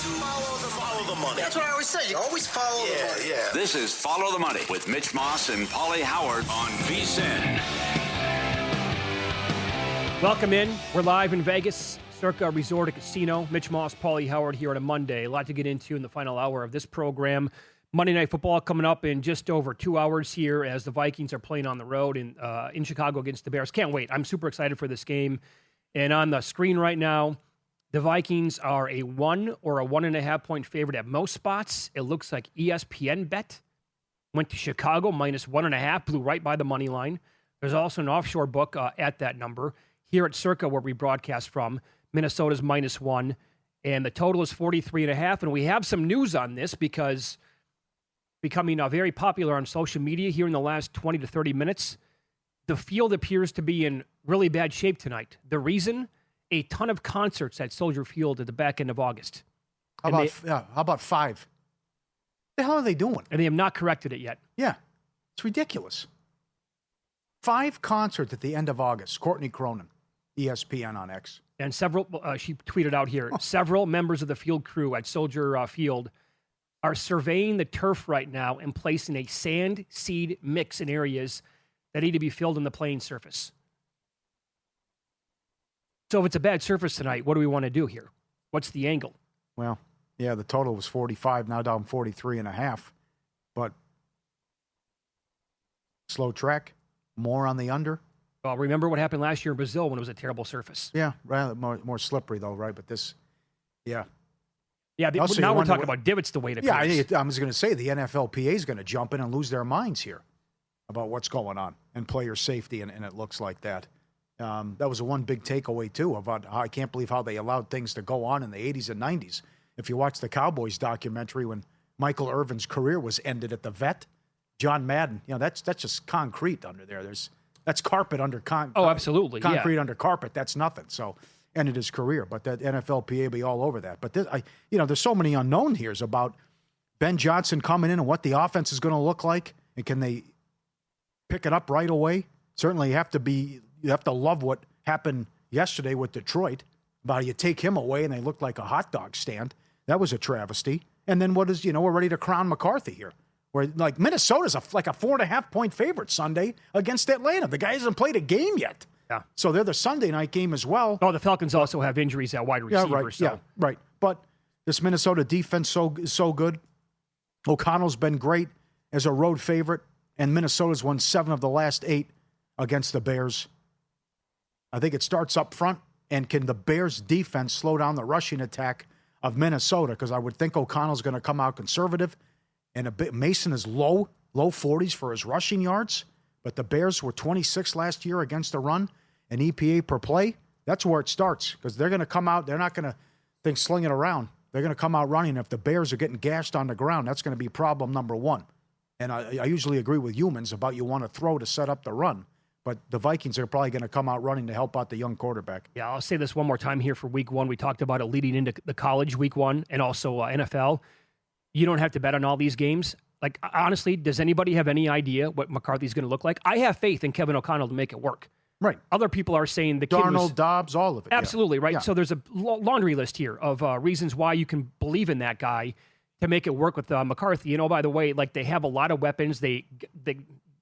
Follow the money. That's what I always say. You always follow the money. Yeah. This is Follow the Money with Mitch Moss and Pauly Howard on VSiN. Welcome in. We're live in Vegas, Circa Resort and Casino. Mitch Moss, Pauly Howard here on a Monday. A lot to get into in the final hour of this program. Monday Night Football coming up in just over 2 hours here as the Vikings are playing on the road in Chicago against the Bears. Can't wait. I'm super excited for this game. And on the screen right now, the Vikings are a 1 or a 1.5 point favorite at most spots. It looks like ESPN bet went to Chicago minus 1.5, blew right by the money line. There's also an offshore book at that number. Here at Circa, where we broadcast from, Minnesota's minus 1, and the total is 43.5. And we have some news on this because becoming very popular on social media here in the last 20 to 30 minutes, the field appears to be in really bad shape tonight. The reason? A ton of concerts at Soldier Field at the back end of August. How about 5? The hell are they doing? And they have not corrected it yet. Yeah, it's ridiculous. 5 concerts at the end of August. Courtney Cronin, ESPN on X. And several, she tweeted out here, several members of the field crew at Soldier Field are surveying the turf right now and placing a sand seed mix in areas that need to be filled in the playing surface. So if it's a bad surface tonight, what do we want to do here? What's the angle? Well, yeah, the total was 45, now down 43.5. But slow track, more on the under. Well, remember what happened last year in Brazil when it was a terrible surface. Yeah, rather more slippery though, right? But this, yeah. Yeah, now we're talking about divots the way it appears. Yeah, I was going to say the NFLPA is going to jump in and lose their minds here about what's going on and player safety, and it looks like that. That was one big takeaway, too, about how I can't believe how they allowed things to go on in the 80s and 90s. If you watch the Cowboys documentary when Michael Irvin's career was ended at the vet, John Madden, that's just concrete under there. That's carpet under concrete. Oh, absolutely. Concrete under carpet. That's nothing. So ended his career. But that NFLPA be all over that. But there's so many unknown here's about Ben Johnson coming in and what the offense is going to look like, and can they pick it up right away? Certainly you have to love what happened yesterday with Detroit about you take him away and they look like a hot dog stand. That was a travesty. And then we're ready to crown McCarthy here. Where like Minnesota's like a 4.5 point favorite Sunday against Atlanta. The guy hasn't played a game yet. Yeah. So they're the Sunday night game as well. Oh, the Falcons also have injuries at wide receiver. Yeah, right. So. Yeah, right. But this Minnesota defense is so good. O'Connell's been great as a road favorite, and Minnesota's won 7 of the last 8 against the Bears. I think it starts up front, and can the Bears defense slow down the rushing attack of Minnesota? Because I would think O'Connell's going to come out conservative, and Mason is low 40s for his rushing yards, but the Bears were 26 last year against the run and EPA per play. That's where it starts, because they're going to come out. They're not going to think sling it around. They're going to come out running. If the Bears are getting gashed on the ground, that's going to be problem number 1. And I usually agree with humans about you want to throw to set up the run. But the Vikings are probably going to come out running to help out the young quarterback. Yeah, I'll say this one more time here for week 1. We talked about it leading into the college week 1 and also NFL. You don't have to bet on all these games. Like, honestly, does anybody have any idea what McCarthy's going to look like? I have faith in Kevin O'Connell to make it work. Right. Other people are saying the kid Darnold, Dobbs, all of it. Absolutely, yeah. right? Yeah. So there's a laundry list here of reasons why you can believe in that guy to make it work with McCarthy. By the way, like, they have a lot of weapons. They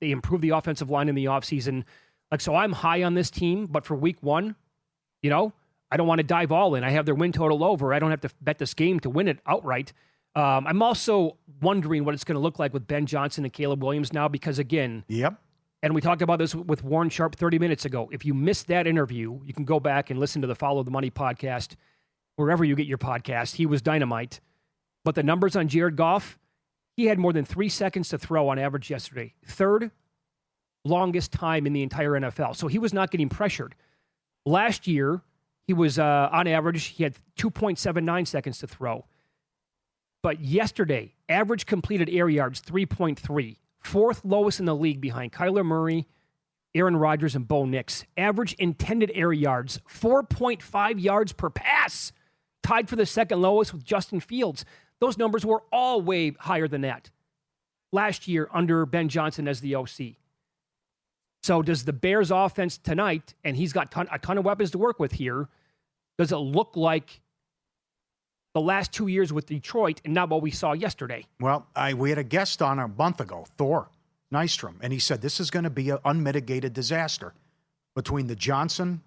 improve the offensive line in the offseason. Like, so I'm high on this team, but for week 1, I don't want to dive all in. I have their win total over. I don't have to bet this game to win it outright. I'm also wondering what it's going to look like with Ben Johnson and Caleb Williams now, because again, and we talked about this with Warren Sharp 30 minutes ago. If you missed that interview, you can go back and listen to the Follow the Money podcast, wherever you get your podcast. He was dynamite. But the numbers on Jared Goff, he had more than 3 seconds to throw on average yesterday. Third longest time in the entire NFL. So he was not getting pressured. Last year, he was, on average, he had 2.79 seconds to throw. But yesterday, average completed air yards, 3.3. 4th lowest in the league behind Kyler Murray, Aaron Rodgers, and Bo Nix. Average intended air yards, 4.5 yards per pass. Tied for the second lowest with Justin Fields. Those numbers were all way higher than that last year under Ben Johnson as the OC. So does the Bears offense tonight, and he's got a ton of weapons to work with here, does it look like the last 2 years with Detroit and not what we saw yesterday. Well, we had a guest on a month ago, Thor Nystrom, and he said this is going to be an unmitigated disaster between the Johnson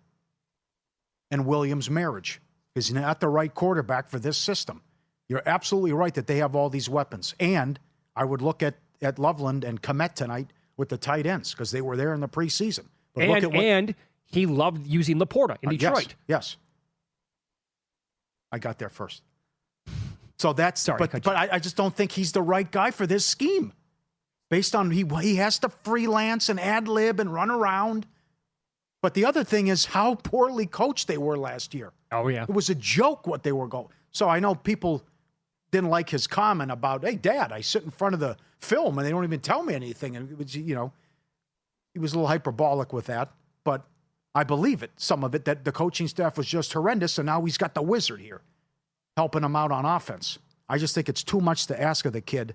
and Williams marriage. He's not the right quarterback for this system. You're absolutely right that they have all these weapons. And I would look at Loveland and Komet tonight with the tight ends because they were there in the preseason. But and he loved using Laporta in Detroit. Yes. I got there first. So that's sorry, but I just don't think he's the right guy for this scheme. Based on he has to freelance and ad lib and run around. But the other thing is how poorly coached they were last year. Oh yeah. It was a joke what they were going. So I know people didn't like his comment about, hey, Dad, I sit in front of the film and they don't even tell me anything. And it was, he was a little hyperbolic with that. But I believe it, some of it, that the coaching staff was just horrendous, and now he's got the wizard here helping him out on offense. I just think it's too much to ask of the kid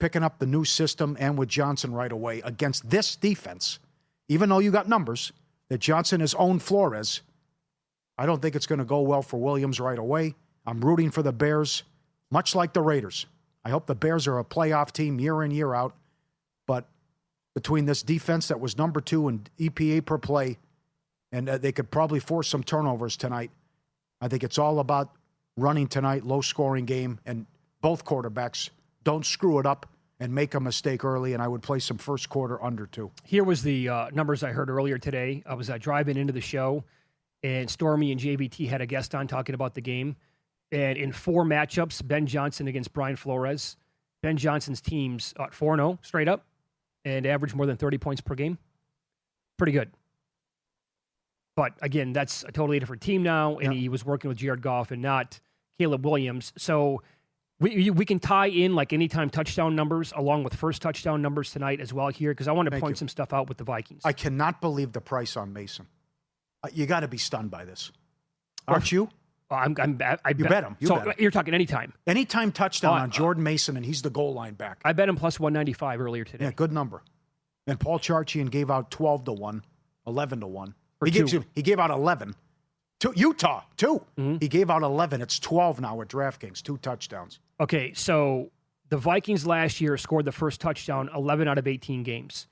picking up the new system and with Johnson right away against this defense. Even though you got numbers that Johnson has owned Flores, I don't think it's going to go well for Williams right away. I'm rooting for the Bears, much like the Raiders. I hope the Bears are a playoff team year in, year out. But between this defense that was number 2 in EPA per play, and they could probably force some turnovers tonight, I think it's all about running tonight, low-scoring game, and both quarterbacks don't screw it up and make a mistake early, and I would play some first quarter under 2. Here was the numbers I heard earlier today. I was driving into the show, and Stormy and JVT had a guest on talking about the game. And in 4 matchups, Ben Johnson against Brian Flores, Ben Johnson's team's 4-0 straight up and averaged more than 30 points per game. Pretty good. But again, that's a totally different team now, and he was working with Jared Goff and not Caleb Williams. So we can tie in like anytime touchdown numbers along with first touchdown numbers tonight as well here, because I want to point some stuff out with the Vikings. I cannot believe the price on Mason. You got to be stunned by this. Aren't you? I bet him. You're talking anytime. Anytime touchdown on Jordan Mason, and he's the goal line back. I bet him plus 195 earlier today. Yeah, good number. And Paul Charchian gave out 12-1, 11-1. He gave out 11. To Utah, 2. Mm-hmm. He gave out 11. It's 12 now at DraftKings, 2 touchdowns. Okay, so the Vikings last year scored the first touchdown 11 out of 18 games.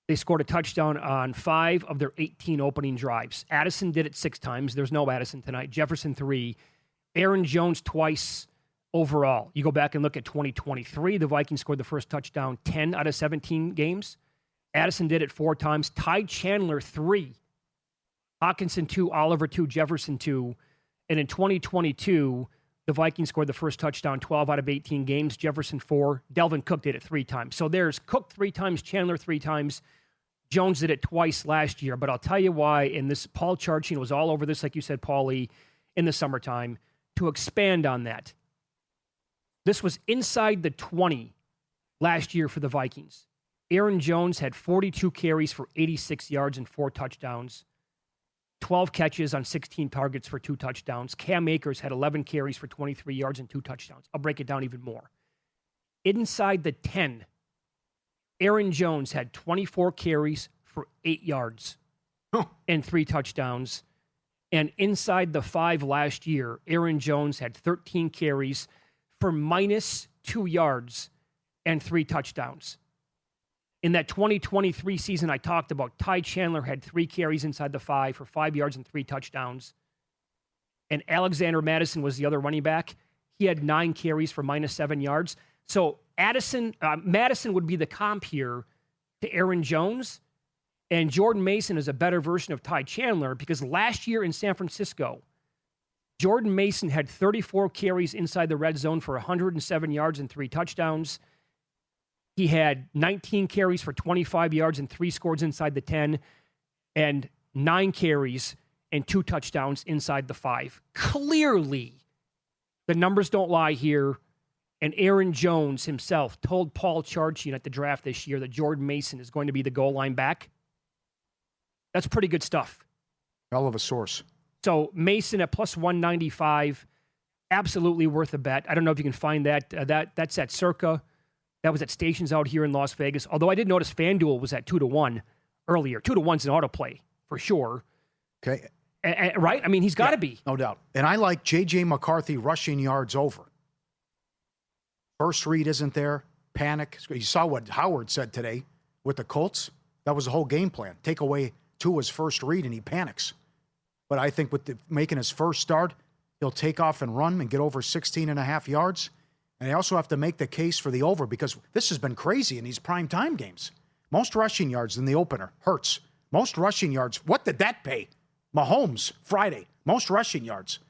They scored a touchdown on 5 of their 18 opening drives. Addison did it 6 times. There's no Addison tonight. Jefferson 3. Aaron Jones twice overall. You go back and look at 2023. The Vikings scored the first touchdown 10 out of 17 games. Addison did it 4 times. Ty Chandler 3. Hawkinson 2. Oliver 2. Jefferson 2. And in 2022, the Vikings scored the first touchdown 12 out of 18 games. Jefferson 4. Delvin Cook did it 3 times. So there's Cook 3 times, Chandler 3 times. Jones did it twice last year. But I'll tell you why, and this Paul Charchian was all over this, like you said, Pauly, in the summertime, to expand on that. This was inside the 20 last year for the Vikings. Aaron Jones had 42 carries for 86 yards and 4 touchdowns. 12 catches on 16 targets for 2 touchdowns. Cam Akers had 11 carries for 23 yards and 2 touchdowns. I'll break it down even more. Inside the 10, Aaron Jones had 24 carries for 8 yards and 3 touchdowns. And inside the 5 last year, Aaron Jones had 13 carries for -2 yards and 3 touchdowns. In that 2023 season I talked about, Ty Chandler had 3 carries inside the 5 for 5 yards and 3 touchdowns. And Alexander Madison was the other running back. He had 9 carries for -7 yards. So Madison would be the comp here to Aaron Jones. And Jordan Mason is a better version of Ty Chandler because last year in San Francisco, Jordan Mason had 34 carries inside the red zone for 107 yards and 3 touchdowns. He had 19 carries for 25 yards and 3 scores inside the 10, and 9 carries and 2 touchdowns inside the 5. Clearly, the numbers don't lie here, and Aaron Jones himself told Paul Charchian at the draft this year that Jordan Mason is going to be the goal line back. That's pretty good stuff. Hell of a source. So Mason at plus 195, absolutely worth a bet. I don't know if you can find that. That's at Circa. That was at stations out here in Las Vegas. Although I did notice FanDuel was at 2-1 earlier. 2-1's an autoplay for sure. Okay. Right? I mean, he's got to be. No doubt. And I like J.J. McCarthy rushing yards over. First read isn't there. Panic. You saw what Howard said today with the Colts. That was the whole game plan. Take away Tua's first read, and he panics. But I think with making his first start, he'll take off and run and get over 16.5 yards. And they also have to make the case for the over because this has been crazy in these primetime games. Most rushing yards in the opener. Hurts. Most rushing yards. What did that pay? Mahomes, Friday. Most rushing yards.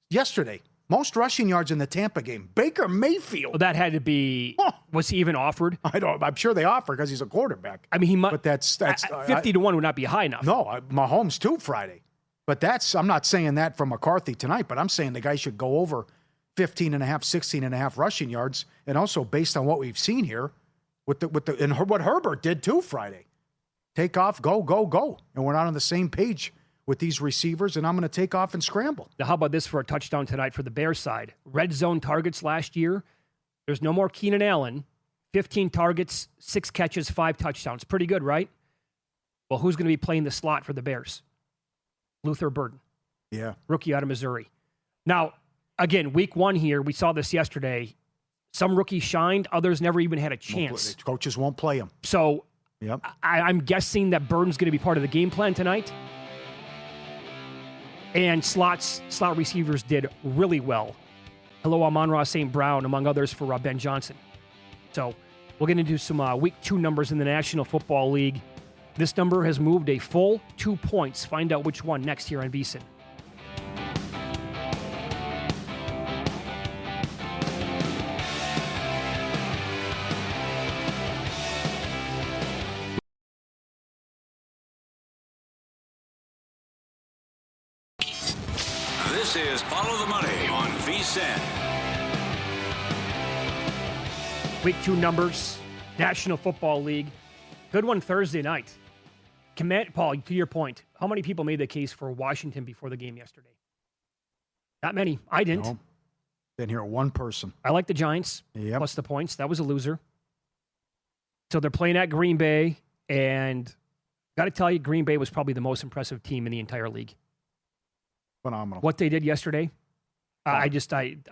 Yesterday. Most rushing yards in the Tampa game. Baker Mayfield. Well, that had to be. Was he even offered? I'm sure they offer because he's a quarterback. I mean, he might. But that's 50-1 would not be high enough. No, Mahomes too Friday. But I'm not saying that from McCarthy tonight, but I'm saying the guy should go over 15.5, 16.5 rushing yards. And also based on what we've seen here and what Herbert did too Friday. Take off, go. And we're not on the same page with these receivers, and I'm going to take off and scramble. Now, how about this for a touchdown tonight for the Bears side? Red zone targets last year. There's no more Keenan Allen. 15 targets, 6 catches, 5 touchdowns. Pretty good, right? Well, who's going to be playing the slot for the Bears? Luther Burden. Yeah. Rookie out of Missouri. Now, again, week 1 here, we saw this yesterday. Some rookies shined, others never even had a chance. Coaches won't play him. So yep. I'm guessing that Burden's going to be part of the game plan tonight. And slot receivers did really well. Hello, Amon-Ra St. Brown, among others, for Ben Johnson. So we'll get into some week 2 numbers in the National Football League. This number has moved a full 2 points. Find out which one next here on VSiN. This is Follow the Money on VSiN. Week 2 numbers, National Football League. Good one Thursday night. Paul, to your point, how many people made the case for Washington before the game yesterday? Not many. I didn't. No. Didn't hear one person. I like the Giants, plus the points. That was a loser. So they're playing at Green Bay, and got to tell you, Green Bay was probably the most impressive team in the entire league. Phenomenal. What they did yesterday, I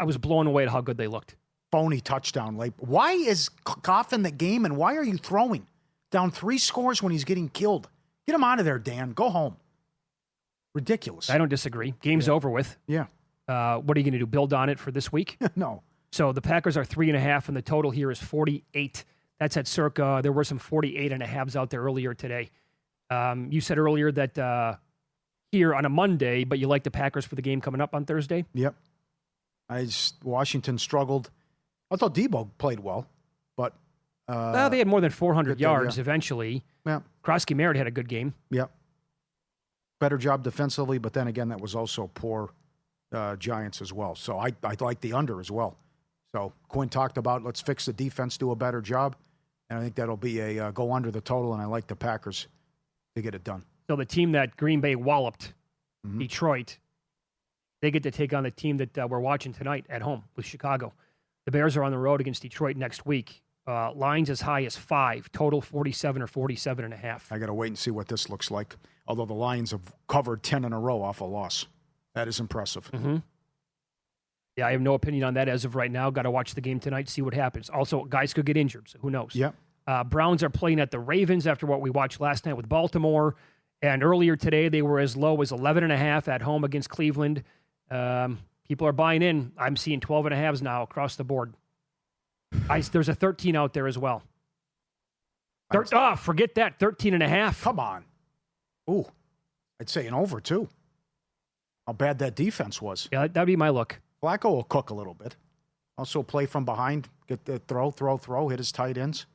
was blown away at how good they looked. Phony touchdown late. Why is Goff in the game, and why are you throwing down 3 scores when he's getting killed? Get him out of there, Dan. Go home. Ridiculous. I don't disagree. Game's over with. Yeah. What are you going to do? Build on it for this week? No. So the Packers are 3.5, and the total here is 48. That's at circa. There were some 48.5s out there earlier today. You said earlier that here on a Monday, but you like the Packers for the game coming up on Thursday? Yep. Washington struggled. I thought Debo played well, but they had more than 400 yards eventually. Yeah. Krosky Merritt had a good game. Yep. Better job defensively, but then again, that was also poor Giants as well. So I like the under as well. So Quinn talked about let's fix the defense, do a better job, and I think that'll be a go under the total, and I like the Packers to get it done. So the team that Green Bay walloped, Detroit, they get to take on the team that we're watching tonight at home with Chicago. The Bears are on the road against Detroit next week. Lines as high as 5, total 47 or 47.5. I got to wait and see what this looks like. Although the Lions have covered 10 in a row off a loss. That is impressive. Mm-hmm. Yeah, I have no opinion on that as of right now. Got to watch the game tonight, see what happens. Also, guys could get injured, so who knows? Yep. Browns are playing at the Ravens after what we watched last night with Baltimore. And earlier today, they were as low as 11.5 at home against Cleveland. People are buying in. I'm seeing 12.5s now across the board. There's a 13 out there as well. Forget that. 13.5. Come on. Ooh, I'd say an over, too. How bad that defense was. Yeah, that'd be my look. Flacco will cook a little bit. Also play from behind, get the throw, hit his tight ends.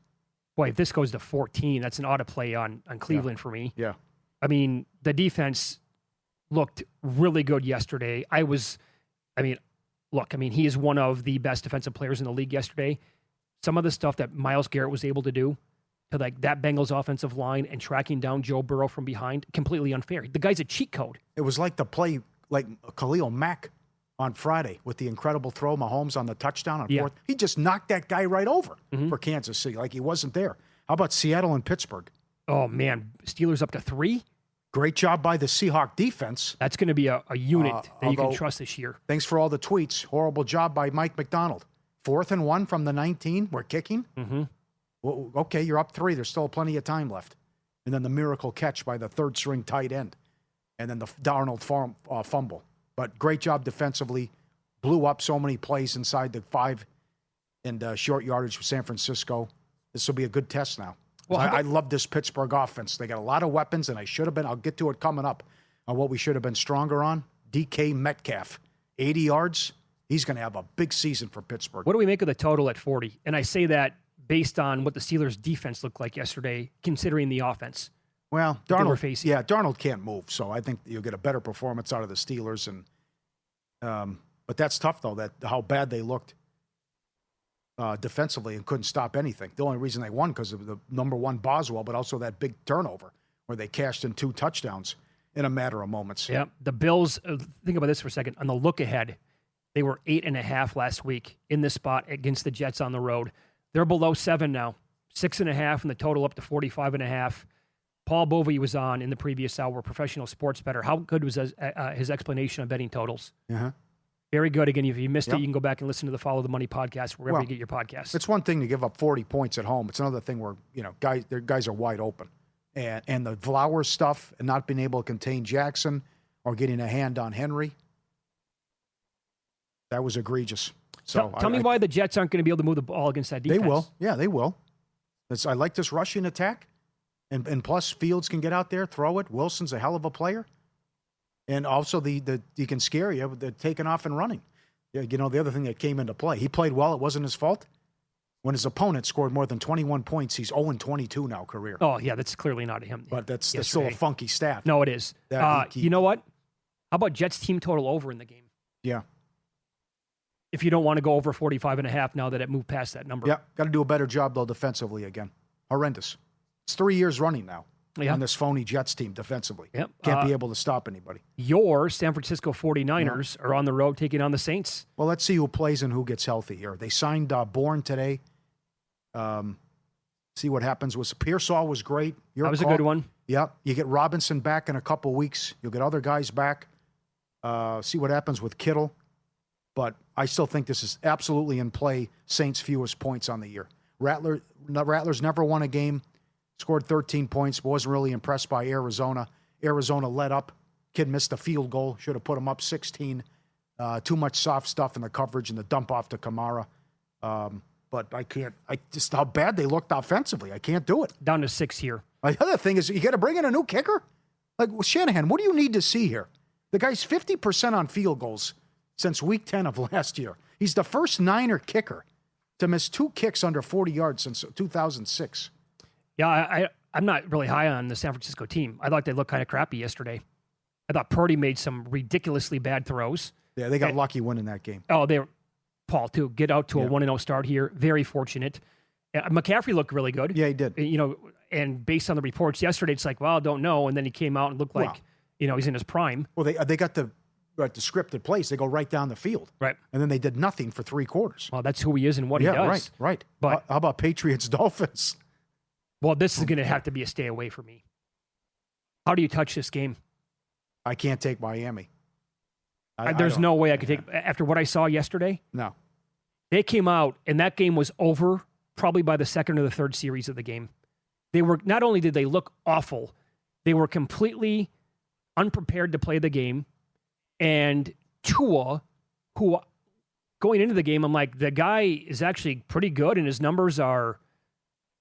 Boy, if this goes to 14, that's an auto play on Cleveland for me. Yeah. I mean, the defense looked really good yesterday. He is one of the best defensive players in the league yesterday. Some of the stuff that Myles Garrett was able to do to like that Bengals offensive line and tracking down Joe Burrow from behind, completely unfair. The guy's a cheat code. It was like the play, like Khalil Mack on Friday with the incredible throw, Mahomes on the touchdown on fourth. He just knocked that guy right over for Kansas City, like he wasn't there. How about Seattle and Pittsburgh? Oh, man. Steelers up to 3? Great job by the Seahawk defense. That's going to be a unit that you can although- trust this year. Thanks for all the tweets. Horrible job by Mike McDonald. 4th and 1 from the 19. We're kicking. Mm-hmm. Well, okay, you're up 3. There's still plenty of time left. And then the miracle catch by the third-string tight end. And then the Darnold fumble. But great job defensively. Blew up so many plays inside the 5 and short yardage for San Francisco. This will be a good test now. Well, I love this Pittsburgh offense. They got a lot of weapons, and I'll get to it coming up on what we should have been stronger on. DK Metcalf, 80 yards. He's going to have a big season for Pittsburgh. What do we make of the total at 40? And I say that based on what the Steelers' defense looked like yesterday, considering the offense. Well, they were Darnold, facing. yeah, Darnold can't move, so I think you'll get a better performance out of the Steelers. But that's tough, though, that how bad they looked defensively and couldn't stop anything. The only reason they won because of the number 1 Boswell, but also that big turnover where they cashed in 2 touchdowns in a matter of moments. Yeah, the Bills, think about this for a second. On the look ahead, they were 8.5 last week in this spot against the Jets on the road. They're below 7 now, 6.5, and the total up to 45.5. Paul Bovey was on in the previous hour, professional sports bettor. How good was his explanation of betting totals? Uh-huh. Very good. Again, if you missed it, you can go back and listen to the Follow the Money podcast wherever you get your podcasts. It's one thing to give up 40 points at home. It's another thing where, guys are wide open. And the Flowers stuff and not being able to contain Jackson or getting a hand on Henry, that was egregious. So tell me why the Jets aren't going to be able to move the ball against that defense. They will. Yeah, they will. I like this rushing attack. And plus, Fields can get out there, throw it. Wilson's a hell of a player. And also, he can scare you with the taking off and running. Yeah, the other thing that came into play. He played well. It wasn't his fault. When his opponent scored more than 21 points, he's 0-22 now career. Oh, yeah, that's clearly not him. But that's still a funky stat. No, it is. You know what? How about Jets team total over in the game? Yeah. If you don't want to go over 45.5 now that it moved past that number. Yeah, got to do a better job, though, defensively again. Horrendous. It's 3 years running now. Yeah. On this phony Jets team defensively. Yep. Can't be able to stop anybody. Your San Francisco 49ers are on the road taking on the Saints. Well, let's see who plays and who gets healthy here. They signed Bourne today. See what happens. Pearsall was great. That was a good one. Yep. You get Robinson back in a couple weeks. You'll get other guys back. See what happens with Kittle. But I still think this is absolutely in play. Saints' fewest points on the year. Rattlers never won a game. Scored 13 points, but wasn't really impressed by Arizona. Arizona led up. Kid missed a field goal. Should have put him up 16. Too much soft stuff in the coverage and the dump off to Kamara. But just how bad they looked offensively. I can't do it. Down to 6 here. The other thing is, you got to bring in a new kicker? Like, Shanahan, what do you need to see here? The guy's 50% on field goals since week 10 of last year. He's the first Niner kicker to miss 2 kicks under 40 yards since 2006. Yeah, I'm not really high on the San Francisco team. I thought they looked kind of crappy yesterday. I thought Purdy made some ridiculously bad throws. Yeah, they got lucky winning that game. Oh, Paul, too. Get out to a 1-0 start here. Very fortunate. McCaffrey looked really good. Yeah, he did. And based on the reports yesterday, it's like, well, I don't know. And then he came out and looked like, he's in his prime. Well, they got the scripted plays. They go right down the field. Right. And then they did nothing for 3 quarters. Well, that's who he is and what he does. Right. But how about Patriots-Dolphins? Well, this is going to have to be a stay away for me. How do you touch this game? I can't take Miami. There's no way I could take, after what I saw yesterday. No. They came out, and that game was over probably by the second or the third series of the game. Not only did they look awful, they were completely unprepared to play the game. And Tua, who going into the game, I'm like, the guy is actually pretty good, and his numbers are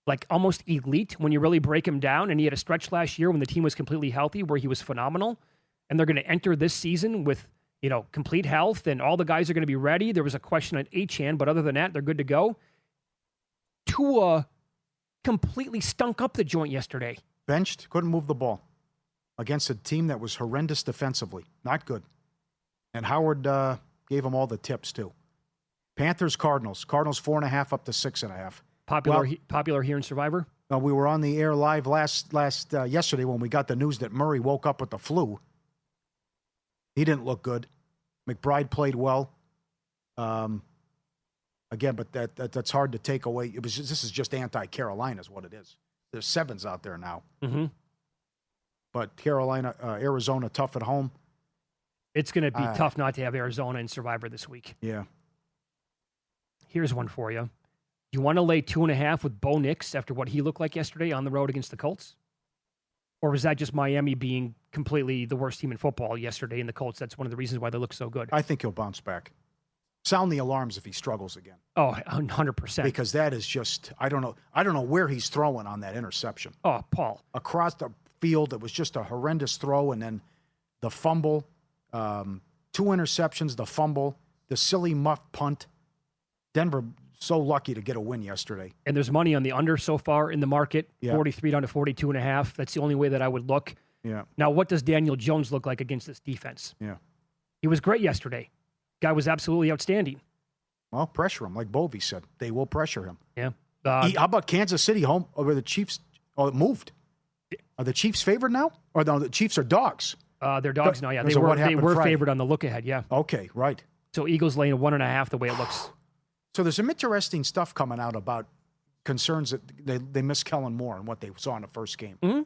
like almost elite when you really break him down. And he had a stretch last year when the team was completely healthy where he was phenomenal. And they're going to enter this season with, complete health and all the guys are going to be ready. There was a question on Achane, but other than that, they're good to go. Tua completely stunk up the joint yesterday. Benched, couldn't move the ball against a team that was horrendous defensively. Not good. And Howard gave them all the tips, too. Panthers, Cardinals. Cardinals 4.5 up to 6.5. Popular here in Survivor? We were on the air live yesterday when we got the news that Murray woke up with the flu. He didn't look good. McBride played well. Again, but that's hard to take away. This is just anti-Carolina is what it is. There's 7s out there now. Mm-hmm. But Arizona, tough at home. It's going to be tough not to have Arizona in Survivor this week. Yeah. Here's one for you. You want to lay 2.5 with Bo Nix after what he looked like yesterday on the road against the Colts? Or was that just Miami being completely the worst team in football yesterday in the Colts? That's one of the reasons why they look so good. I think he'll bounce back. Sound the alarms if he struggles again. Oh, 100%. Because that is just, I don't know where he's throwing on that interception. Oh, Paul. Across the field, it was just a horrendous throw, and then the fumble, 2 interceptions, the fumble, the silly muff punt. Denver so lucky to get a win yesterday. And there's money on the under so far in the market, Yeah. 43 down to 42.5. That's the only way that I would look. Yeah. Now, what does Daniel Jones look like against this defense? Yeah. He was great yesterday. Guy was absolutely outstanding. Well, pressure him, like Bovey said. They will pressure him. Yeah. How about Kansas City home where the Chiefs? Oh, it moved. Are the Chiefs favored now? Or no, the Chiefs are dogs. They're dogs now, yeah. So what They happened were Friday? favored on the look ahead, yeah. Okay, right. So Eagles laying 1.5 the way it looks. So there's some interesting stuff coming out about concerns that they miss Kellen Moore and what they saw in the first game. Mm-hmm.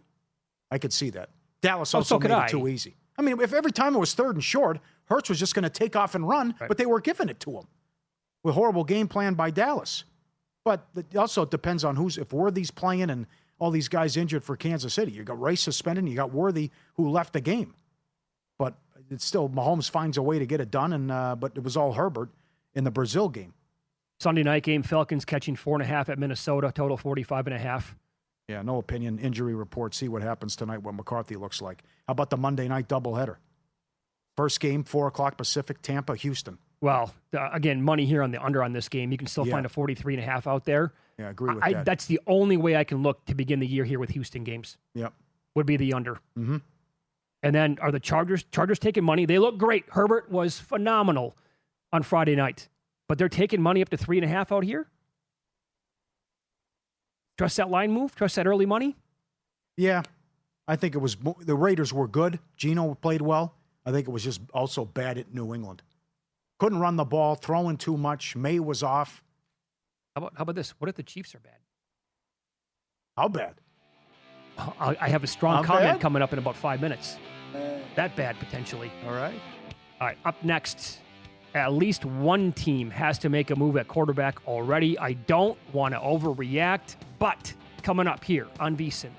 I could see that. Dallas also made it too easy. I mean, if every time it was 3rd and short, Hurts was just going to take off and run, but they were giving it to him with horrible game plan by Dallas. But it also depends on if Worthy's playing and all these guys injured for Kansas City. You got Rice suspended, and you got Worthy who left the game. But it's still, Mahomes finds a way to get it done, and but it was all Herbert in the Brazil game. Sunday night game, Falcons catching 4.5 at Minnesota, total 45.5. Yeah, no opinion. Injury report. See what happens tonight, what McCarthy looks like. How about the Monday night doubleheader? First game, 4 o'clock Pacific, Tampa, Houston. Well, again, money here on the under on this game. You can still find a 43.5 out there. Yeah, I agree with that. That's the only way I can look to begin the year here with Houston games. Yep. Would be the under. Mm-hmm. And then are the Chargers taking money? They look great. Herbert was phenomenal on Friday night. But they're taking money up to 3.5 out here? Trust that line move? Trust that early money? Yeah. I think it was the Raiders were good. Geno played well. I think it was just also bad at New England. Couldn't run the ball, throwing too much. May was off. How about this? What if the Chiefs are bad? How bad? I have a strong comment coming up in about 5 minutes. That bad, potentially. All right. All right, up next. At least one team has to make a move at quarterback already. I don't want to overreact, but coming up here on VSiN.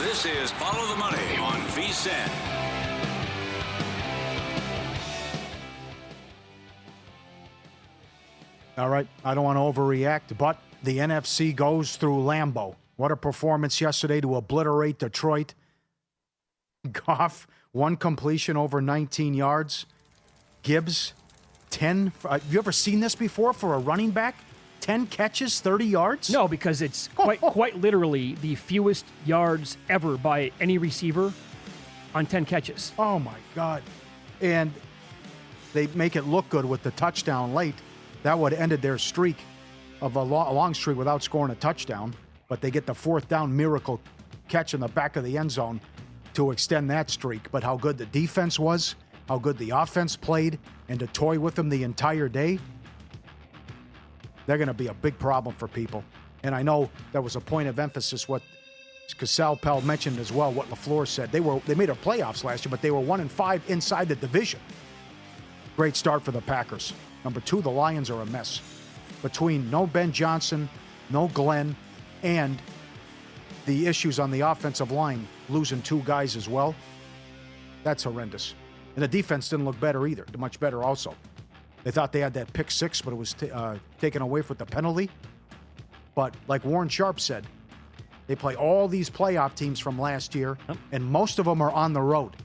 This is Follow the Money on VSiN. All right. I don't want to overreact, but the NFC goes through Lambeau. What a performance yesterday to obliterate Detroit. Goff, 1 completion over 19 yards. Gibbs, 10. You ever seen this before for a running back? 10 catches, 30 yards? No, because it's quite literally the fewest yards ever by any receiver on 10 catches. Oh, my God. And they make it look good with the touchdown late. That would have ended their streak of a long streak without scoring a touchdown. But they get the 4th down miracle catch in the back of the end zone to extend that streak. But how good the defense was, how good the offense played, and to toy with them the entire day, they're going to be a big problem for people. And I know that was a point of emphasis, because Sal Pell mentioned as well what LaFleur said. They made a playoffs last year, but they were 1-5 inside the division. Great start for the Packers. Number 2, the Lions are a mess. Between no Ben Johnson, no Glenn, and the issues on the offensive line, losing 2 guys as well, that's horrendous. And the defense didn't look better either, much better also. They thought they had that pick 6, but it was taken away with the penalty. But like Warren Sharp said, they play all these playoff teams from last year, and most of them are on the road.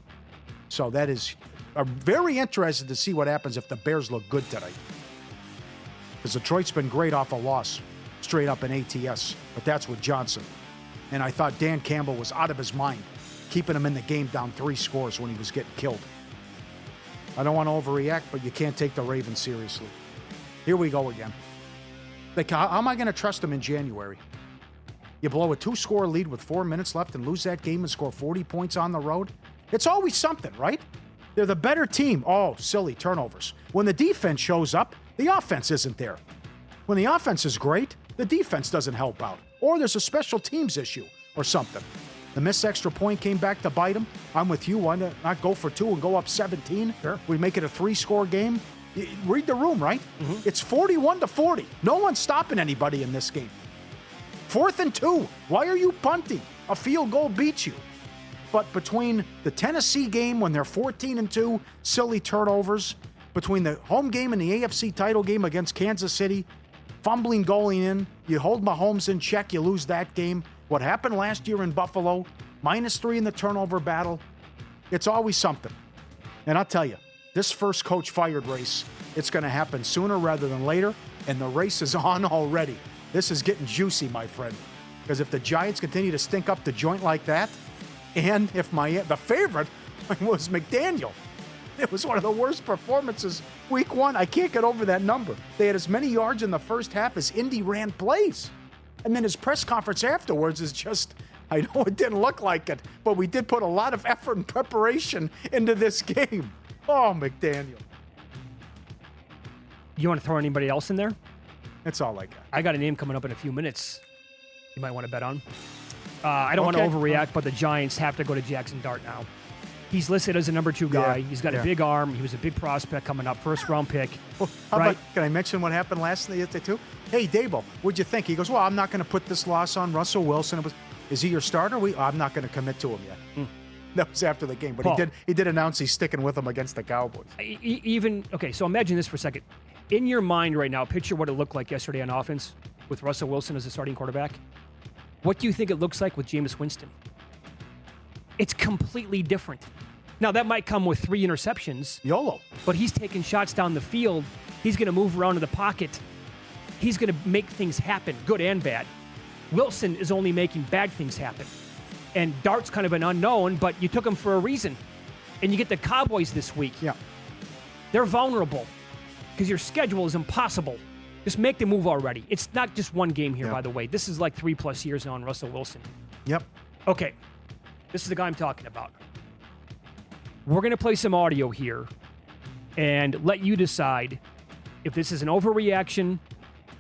So that is... I'm very interested to see what happens if the Bears look good tonight. Because Detroit's been great off a loss, straight up in ATS. But that's with Johnson. And I thought Dan Campbell was out of his mind, keeping him in the game down 3 scores when he was getting killed. I don't want to overreact, but you can't take the Ravens seriously. Here we go again. How am I going to trust them in January? You blow a 2-score lead with 4 minutes left and lose that game and score 40 points on the road? It's always something, right? They're the better team. Oh, silly turnovers. When the defense shows up, the offense isn't there. When the offense is great, the defense doesn't help out. Or there's a special teams issue or something. The missed extra point came back to bite them. I'm with you. Why not go for 2 and go up 17? Sure. We make it a 3-score game. Read the room, right? It's 41-40. No one's stopping anybody in this game. 4th and 2. Why are you punting? A field goal beats you. But between the Tennessee game when they're 14-2, silly turnovers, between the home game and the AFC title game against Kansas City, fumbling going in, you hold Mahomes in check, you lose that game. What happened last year in Buffalo, -3 in the turnover battle, it's always something. And I'll tell you, this first coach fired race, it's going to happen sooner rather than later, and the race is on already. This is getting juicy, my friend. Because if the Giants continue to stink up the joint like that, and if the favorite was McDaniel, it was one of the worst performances week 1. I can't get over that number. They had as many yards in the first half as Indy ran plays. And then his press conference afterwards is just, I know it didn't look like it, but we did put a lot of effort and preparation into this game. Oh, McDaniel. You want to throw anybody else in there? That's all I got. I got a name coming up in a few minutes you might want to bet on. I don't want to overreact, but the Giants have to go to Jackson Dart now. He's listed as a number 2 guy. Yeah, He's got a big arm. He was a big prospect coming up, first-round pick. Well, can I mention what happened last night too? Hey, Dable, what'd you think? He goes, well, I'm not going to put this loss on Russell Wilson. Is he your starter? I'm not going to commit to him yet. That was after the game, but Paul, he did announce he's sticking with him against the Cowboys. So imagine this for a second. In your mind right now, picture what it looked like yesterday on offense with Russell Wilson as the starting quarterback. What do you think it looks like with Jameis Winston? It's completely different. Now, that might come with 3 interceptions. YOLO. But he's taking shots down the field. He's going to move around in the pocket. He's going to make things happen, good and bad. Wilson is only making bad things happen. And Dart's kind of an unknown, but you took him for a reason. And you get the Cowboys this week. Yeah. They're vulnerable because your schedule is impossible. Just make the move already. It's not just one game here, by the way. This is like 3+ years now on Russell Wilson. Yep. Okay. This is the guy I'm talking about. We're going to play some audio here and let you decide if this is an overreaction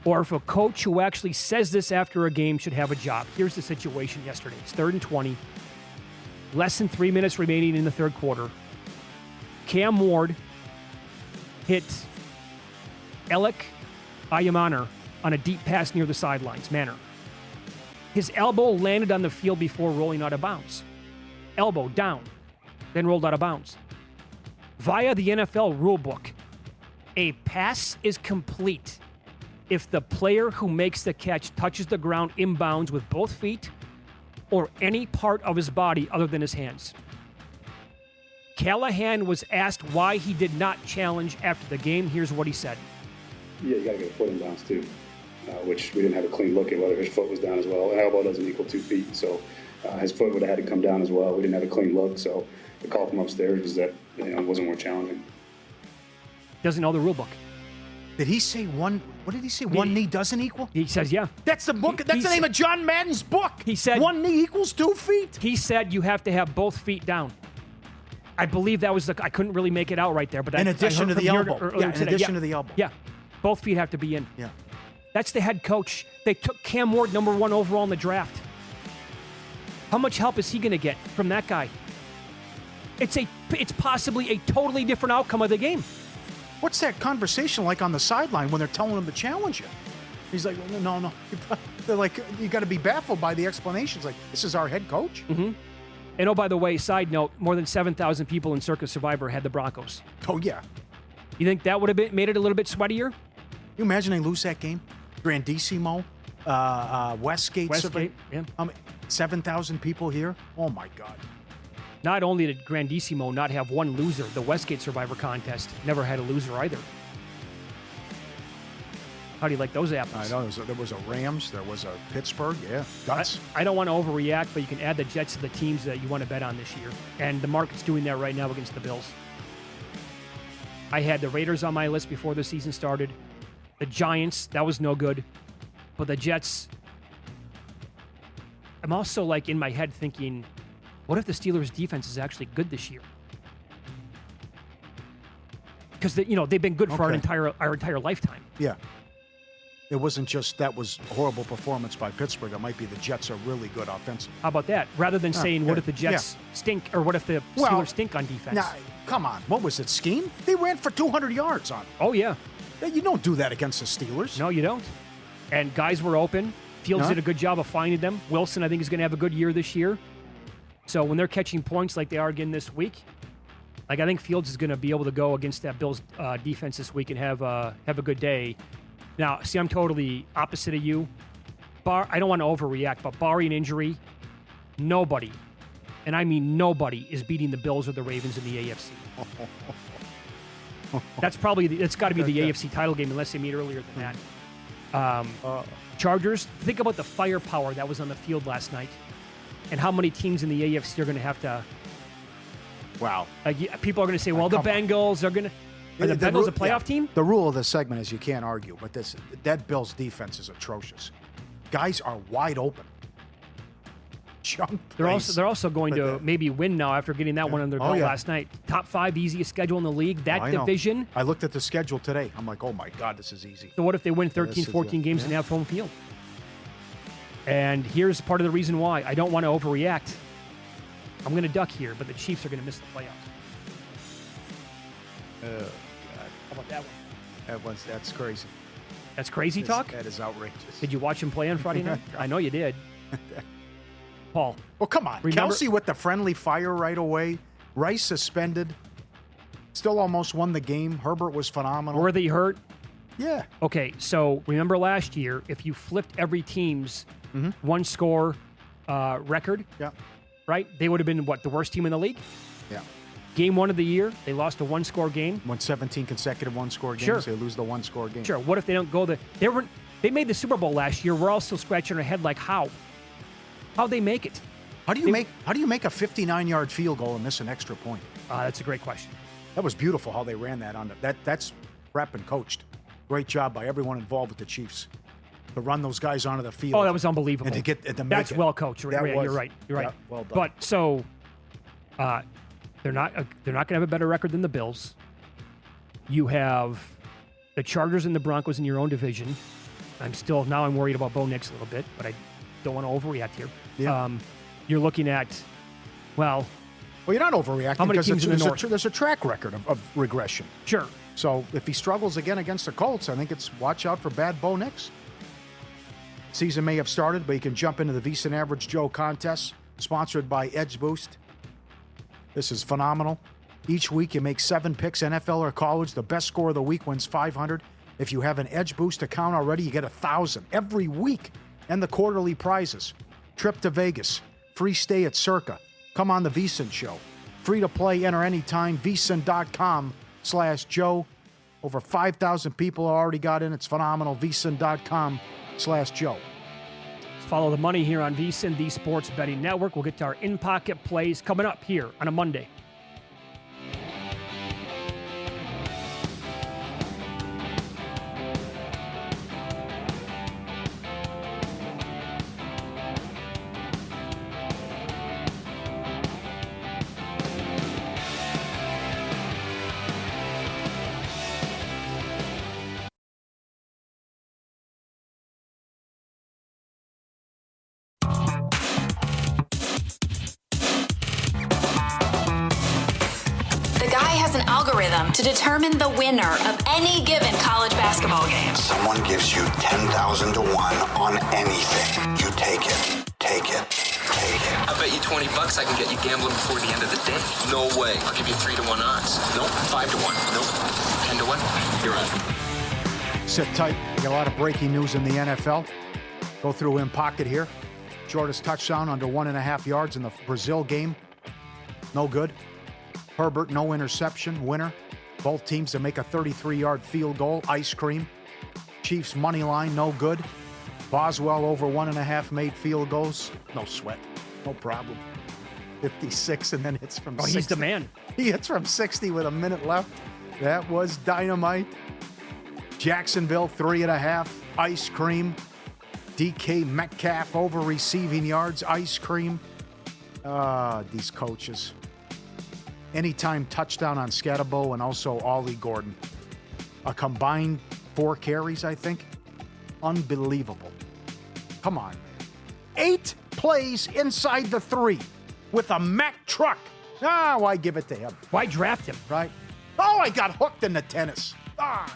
or if a coach who actually says this after a game should have a job. Here's the situation yesterday. It's 3rd and 20. Less than 3 minutes remaining in the third quarter. Cam Ward hit Alec Ayamaner on a deep pass near the sidelines. Manor. His elbow landed on the field before rolling out of bounds. Elbow down, then rolled out of bounds. Via the NFL rulebook, a pass is complete if the player who makes the catch touches the ground inbounds with both feet or any part of his body other than his hands. Callahan was asked why he did not challenge after the game. Here's what he said. Yeah, you got to get a foot in bounds too, which we didn't have a clean look at whether his foot was down as well. An elbow doesn't equal 2 feet, so his foot would have had to come down as well. We didn't have a clean look, so the call from upstairs is that it wasn't more challenging. Doesn't know the rule book. Did he say one? What did he say? One knee doesn't equal? He says, yeah. That's the book. That's the name of John Madden's book. He said 1 knee equals 2 feet. He said you have to have both feet down. I believe that was I couldn't really make it out right there, but in addition to the elbow. Yeah, in addition to the elbow. Yeah, both feet have to be in. Yeah. That's the head coach. They took Cam Ward, number 1 overall in the draft. How much help is he going to get from that guy? It's possibly a totally different outcome of the game. What's that conversation like on the sideline when they're telling him to challenge you? He's like, no. They're like, you got to be baffled by the explanations. Like, this is our head coach? Mm-hmm. And oh, by the way, side note, more than 7,000 people in Circus Survivor had the Broncos. Oh, yeah. You think that would have made it a little bit sweatier? You imagine they lose that game? Grandissimo, Westgate, yeah. 7,000 people here? Oh, my God. Not only did Grandissimo not have one loser, the Westgate Survivor contest never had a loser either. How do you like those apples? I know. There was a Rams. There was a Pittsburgh. Yeah, guts. I don't want to overreact, but you can add the Jets to the teams that you want to bet on this year. And the market's doing that right now against the Bills. I had the Raiders on my list before the season started. The Giants, that was no good. But the Jets, I'm also like in my head thinking, What if the Steelers' defense is actually good this year? Because they've been good for our entire lifetime. Yeah. It wasn't just that was a horrible performance by Pittsburgh. It might be the Jets are really good offensively. How about that? Rather than saying, what if the Jets stink, or what if the Steelers stink on defense? Now, come on. What was it, scheme? They ran for 200 yards on it. Oh, yeah. You don't do that against the Steelers. No, you don't. And guys were open. Fields did a good job of finding them. Wilson, I think, is going to have a good year this year. So when they're catching points like they are again this week, I think Fields is going to be able to go against that Bills defense this week and have a good day. Now, see, I'm totally opposite of you. I don't want to overreact, but barring injury, nobody, and I mean nobody, is beating the Bills or the Ravens in the AFC. It's got to be the AFC title game unless they meet earlier than that. Chargers, think about the firepower that was on the field last night and how many teams in the AFC are going to have to. Wow. People are going to say, well, the Bengals are going to. Are the Bengals a playoff team? The rule of the segment is you can't argue, but that Bills defense is atrocious. Guys are wide open. They're also going to maybe win now after getting that one on their belt last night. Top 5 easiest schedule in the league. That division. I looked at the schedule today. I'm like, oh my God, this is easy. So what if they win 13, 14 games and have home field? And here's part of the reason why. I don't want to overreact. I'm going to duck here, but the Chiefs are going to miss the playoffs. Oh, God. How about that one? That's crazy. That's crazy talk? That is outrageous. Did you watch him play on Friday night? I know you did. Paul. Well, come on. Kelsey with the friendly fire right away. Rice suspended. Still almost won the game. Herbert was phenomenal. Were they hurt? Yeah. Okay, so remember last year, if you flipped every team's one-score record, right, they would have been, the worst team in the league? Yeah. Game 1 of the year, they lost a one-score game. Won 17 consecutive one-score games. Sure. They lose the one-score game. Sure. What if they don't go they made the Super Bowl last year. We're all still scratching our head like how? How'd they make it? How do you make a 59-yard field goal and miss an extra point? That's a great question. That was beautiful how they ran that on that's prep and coached. Great job by everyone involved with the Chiefs to run those guys onto the field. Oh, that was unbelievable. And to get that's well coached. You're right. Yeah, well done. But so they're not going to have a better record than the Bills. You have the Chargers and the Broncos in your own division. I'm worried about Bo Nix a little bit, but I don't want to overreact here. Yeah. You're looking at, well, you're not overreacting. How many teams in the North? There's a track record of regression. Sure. So if he struggles again against the Colts, I think it's watch out for bad Bo Nix. Season may have started, but you can jump into the VSiN Average Joe contest, sponsored by Edge Boost. This is phenomenal. Each week you make 7 picks, NFL or college. The best score of the week wins $500. If you have an Edge Boost account already, you get $1,000 every week. And the quarterly prizes. Trip to Vegas. Free stay at Circa. Come on the VSiN show. Free to play, enter anytime. VSiN.com/Joe. Over 5,000 people already got in. It's phenomenal. VSiN.com/Joe. Let's follow the money here on VSiN, the Sports Betting Network. We'll get to our in-pocket plays coming up here on a Monday. To determine the winner of any given college basketball game. Someone gives you 10,000 to 1 on anything. You take it. Take it. Take it. I bet you $20 I can get you gambling before the end of the day. No way. I'll give you 3 to 1 odds. Nope. 5 to 1. Nope. 10 to 1. You're on. Sit tight. We got a lot of breaking news in the NFL. Go through in pocket here. Jordan's touchdown under 1.5 yards in the Brazil game. No good. Herbert, no interception, winner. Both teams to make a 33-yard field goal, ice cream. Chiefs money line, no good. Boswell over 1.5 made field goals, no sweat, no problem. 56 and then hits from 60. He's the man. He hits from 60 with a minute left. That was dynamite. Jacksonville 3.5, ice cream. DK Metcalf over receiving yards, ice cream. These coaches. Anytime touchdown on Scatterbo and also Ollie Gordon. A combined 4 carries, I think. Unbelievable. Come on, man. 8 plays inside the 3 with a Mack truck. Why give it to him? Why draft him? Right? Oh, I got hooked in the tennis. God.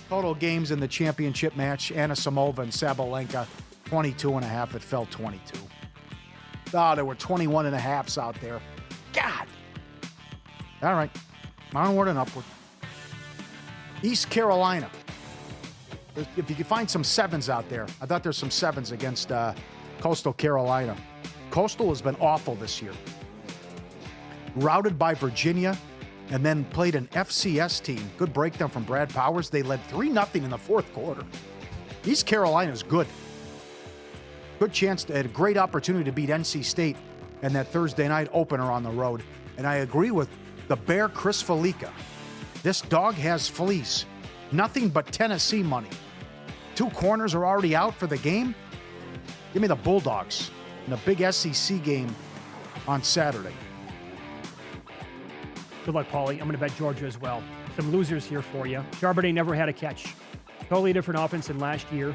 Total games in the championship match, Anisimova and Sabalenka, 22.5. It fell 22. There were 21.5s out there. God. All right. Onward and upward. East Carolina. If you can find some 7s out there, I thought there's some 7s against Coastal Carolina. Coastal has been awful this year. Routed by Virginia and then played an FCS team. Good breakdown from Brad Powers. They led 3-0 in the 4th quarter. East Carolina's good. Good chance, they had a great opportunity to beat NC State in that Thursday night opener on the road. And I agree with the Bear Chris Felica. This dog has fleas. Nothing but Tennessee money. 2 corners are already out for the game. Give me the Bulldogs in a big SEC game on Saturday. Good luck, Pauly. I'm going to bet Georgia as well. Some losers here for you. Charbonnet never had a catch. Totally different offense than last year.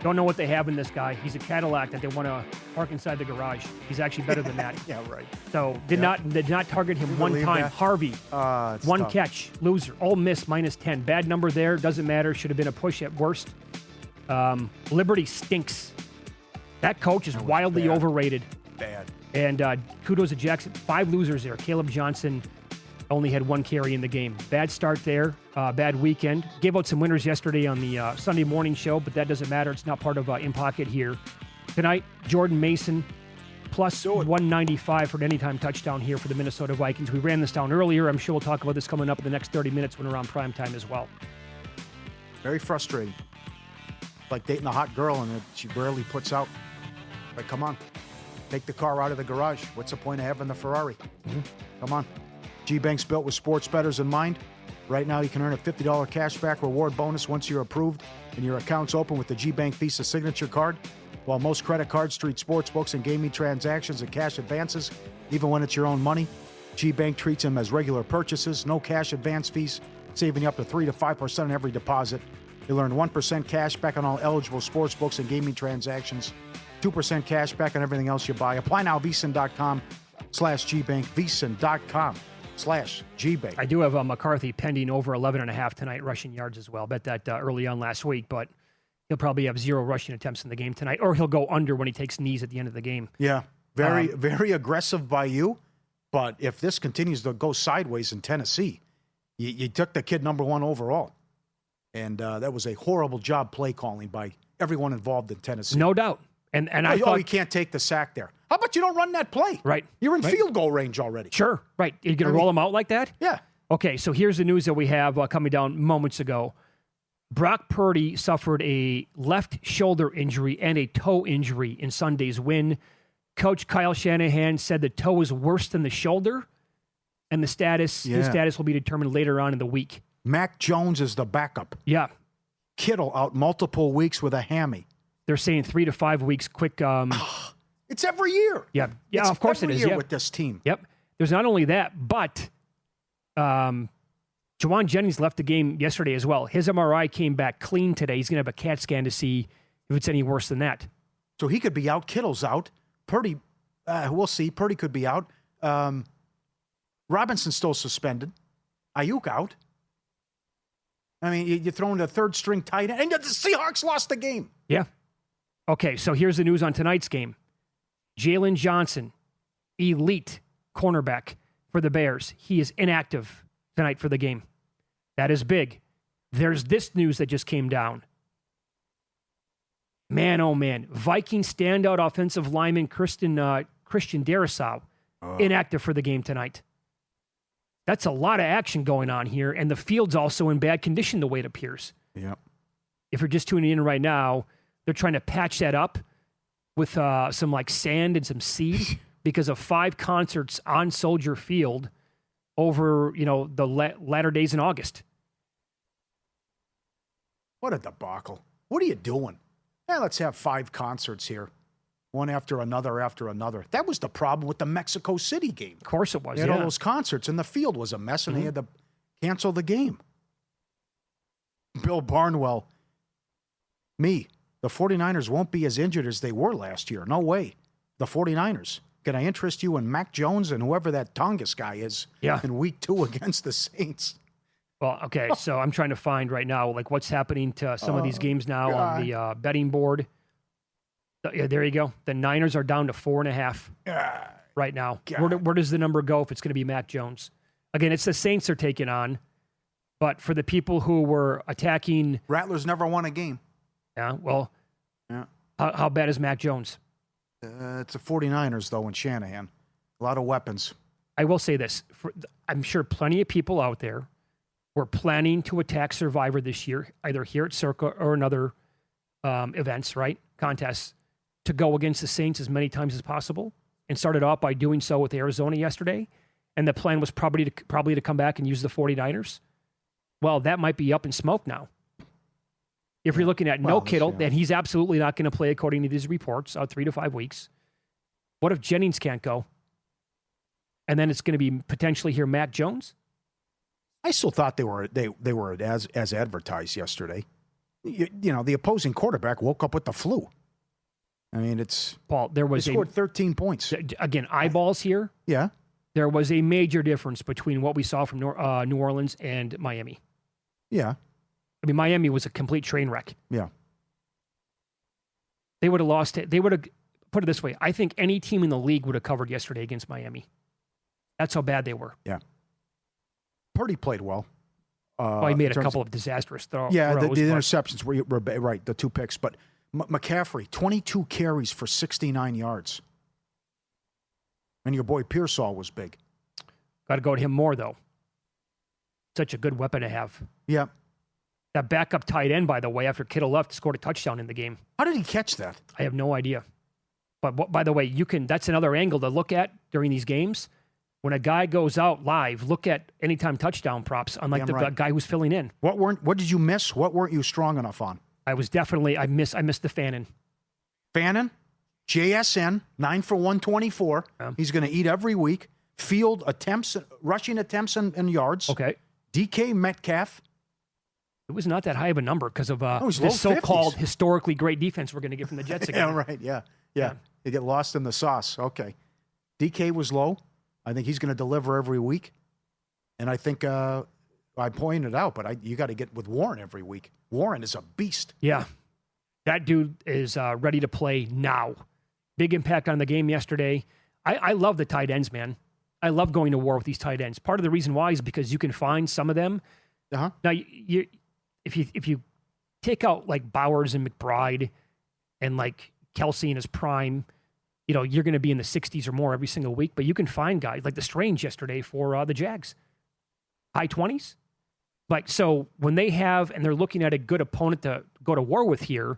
Don't know what they have in this guy. He's a Cadillac that they want to park inside the garage. He's actually better than that. Yeah, right. So did not target him one time. That? Harvey, one tough. catch, loser. Ole Miss -10. Bad number there. Doesn't matter. Should have been a push at worst. Liberty stinks. That coach is wildly overrated. Bad. And kudos to Jackson. 5 losers there. Caleb Johnson only had 1 carry in the game. Bad start there. Bad weekend. Gave out some winners yesterday on the Sunday morning show, but that doesn't matter. It's not part of In Pocket here. Tonight, Jordan Mason plus 195 for an anytime touchdown here for the Minnesota Vikings. We ran this down earlier. I'm sure we'll talk about this coming up in the next 30 minutes when we're on prime time as well. Very frustrating. Like dating a hot girl and she rarely puts out. Like, come on. Take the car out of the garage. What's the point of having the Ferrari? Mm-hmm. Come on. G-Bank's built with sports bettors in mind. Right now, you can earn a $50 cashback reward bonus once you're approved and your account's open with the G-Bank Visa Signature Card. While most credit cards treat sports books and gaming transactions and cash advances, even when it's your own money, G-Bank treats them as regular purchases, no cash advance fees, saving you up to 3 to 5% on every deposit. You'll earn 1% cash back on all eligible sports books and gaming transactions, 2% cash back on everything else you buy. Apply now, VSiN.com/GBank, VSiN.com/GBank. I do have McCarthy pending over 11.5 tonight rushing yards as well. Bet that early on last week, but he'll probably have 0 rushing attempts in the game tonight, or he'll go under when he takes knees at the end of the game. Yeah, very aggressive by you. But if this continues to go sideways in Tennessee, you took the kid number 1 overall. And that was a horrible job play calling by everyone involved in Tennessee. No doubt. And I thought, you can't take the sack there. How about you don't run that play? Right. You're in field goal range already. Sure. Right. You're going to roll him out like that? Yeah. Okay, so here's the news that we have coming down moments ago. Brock Purdy suffered a left shoulder injury and a toe injury in Sunday's win. Coach Kyle Shanahan said the toe is worse than the shoulder, and his status will be determined later on in the week. Mac Jones is the backup. Yeah. Kittle out multiple weeks with a hammy. They're saying 3 to 5 weeks quick. It's every year. Yeah, it's of course it is. Every year with this team. Yep. There's not only that, but Jawan Jennings left the game yesterday as well. His MRI came back clean today. He's going to have a CAT scan to see if it's any worse than that. So he could be out. Kittle's out. Purdy, we'll see. Purdy could be out. Robinson's still suspended. Ayuk out. I mean, you're throwing the third string tight end, and the Seahawks lost the game. Yeah. Okay, so here's the news on tonight's game. Jalen Johnson, elite cornerback for the Bears. He is inactive tonight for the game. That is big. There's this news that just came down. Man, oh man. Viking standout offensive lineman Christian Darrisaw, inactive for the game tonight. That's a lot of action going on here, and the field's also in bad condition the way it appears. Yeah. If you're just tuning in right now, they're trying to patch that up with some like sand and some seed because of 5 concerts on Soldier Field over, the latter days in August. What a debacle. What are you doing? Let's have 5 concerts here. one after another after another. That was the problem with the Mexico City game. Of course it was. They had all those concerts, and the field was a mess, and they had to cancel the game. Bill Barnwell, the 49ers won't be as injured as they were last year. No way. The 49ers. Can I interest you in Mac Jones and whoever that Tongass guy is in week 2 against the Saints? Well, okay, so I'm trying to find right now, like, what's happening to some of these games now on the betting board. Yeah, there you go. The Niners are down to 4.5 right now. Where does the number go if it's going to be Mac Jones? Again, it's the Saints they're taking on, but for the people who were attacking... Rattlers never won a game. Yeah, well, how bad is Mac Jones? It's the 49ers, though, and Shanahan. A lot of weapons. I will say this. I'm sure plenty of people out there were planning to attack Survivor this year, either here at Circa or in other events, right? Contests, to go against the Saints as many times as possible, and started off by doing so with Arizona yesterday. And the plan was probably to come back and use the 49ers. Well, that might be up in smoke now. If you're looking at no Kittle, then he's absolutely not going to play according to these reports, 3 to 5 weeks. What if Jennings can't go? And then it's going to be potentially here Mac Jones? I still thought they were as advertised yesterday. You know, the opposing quarterback woke up with the flu. I mean, it's Paul. They scored 13 points. Again, eyeballs here. Yeah, there was a major difference between what we saw from New Orleans and Miami. Yeah, I mean, Miami was a complete train wreck. Yeah, they would have lost it. They would have put it this way. I think any team in the league would have covered yesterday against Miami. That's how bad they were. Yeah. Purdy played well. He made a couple of disastrous throws. Yeah, the interceptions were right, the 2 picks. But McCaffrey, 22 carries for 69 yards. And your boy Pearsall was big. Got to go to him more, though. Such a good weapon to have. Yeah. That backup tight end, by the way, after Kittle left, scored a touchdown in the game. How did he catch that? I have no idea. But by the way, that's another angle to look at during these games. When a guy goes out live, look at anytime touchdown props, unlike guy who's filling in. What did you miss? What weren't you strong enough on? I missed the Fannin. Fannin, JSN, 9 for 124. He's going to eat every week. Field attempts, rushing attempts and yards. Okay. DK Metcalf. It was not that high of a number because of this so-called historically great defense we're going to get from the Jets again. Yeah, right. Yeah. They get lost in the sauce. Okay. DK was low. I think he's going to deliver every week. And I think I pointed out, but you got to get with Warren every week. Warren is a beast. Yeah. That dude is ready to play now. Big impact on the game yesterday. I love the tight ends, man. I love going to war with these tight ends. Part of the reason why is because you can find some of them. Uh-huh. Now, if you take out like Bowers and McBride and like Kelsey in his prime, you know, you're going to be in the 60s or more every single week, but you can find guys like the Strange yesterday for the Jags. High 20s. Like, so when they have, and they're looking at a good opponent to go to war with here,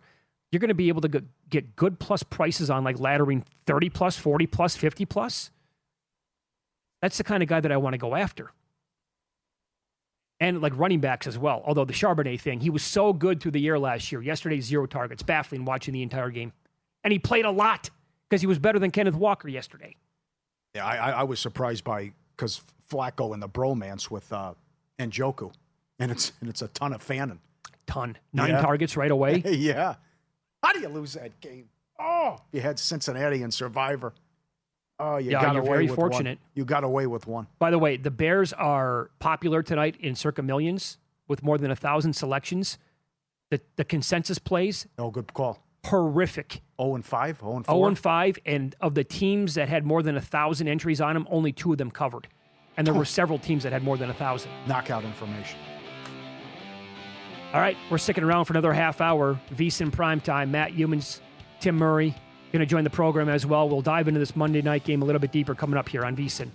you're going to be able to get good plus prices on like laddering 30 plus, 40 plus, 50 plus. That's the kind of guy that I want to go after. And like running backs as well. Although the Charbonnet thing, he was so good through the year last year. Yesterday, 0 targets. Baffling watching the entire game. And he played a lot. Because he was better than Kenneth Walker yesterday. Yeah, I was surprised because Flacco and the bromance with Njoku, and it's a ton of Fannin. 9 targets right away. Yeah. How do you lose that game? Oh, you had Cincinnati and Survivor. Oh, got away very with fortunate. One. You got away with one. By the way, the Bears are popular tonight in Circa Millions with more than 1,000 selections. The consensus plays. Oh, good call. Horrific. 0-5, 0-4. 0-5, and of the teams that had more than 1,000 entries on them, only 2 of them covered. And there were several teams that had more than 1,000. Knockout information. All right, we're sticking around for another half hour. VSiN Primetime, Matt Humans, Tim Murray, going to join the program as well. We'll dive into this Monday night game a little bit deeper coming up here on VSiN.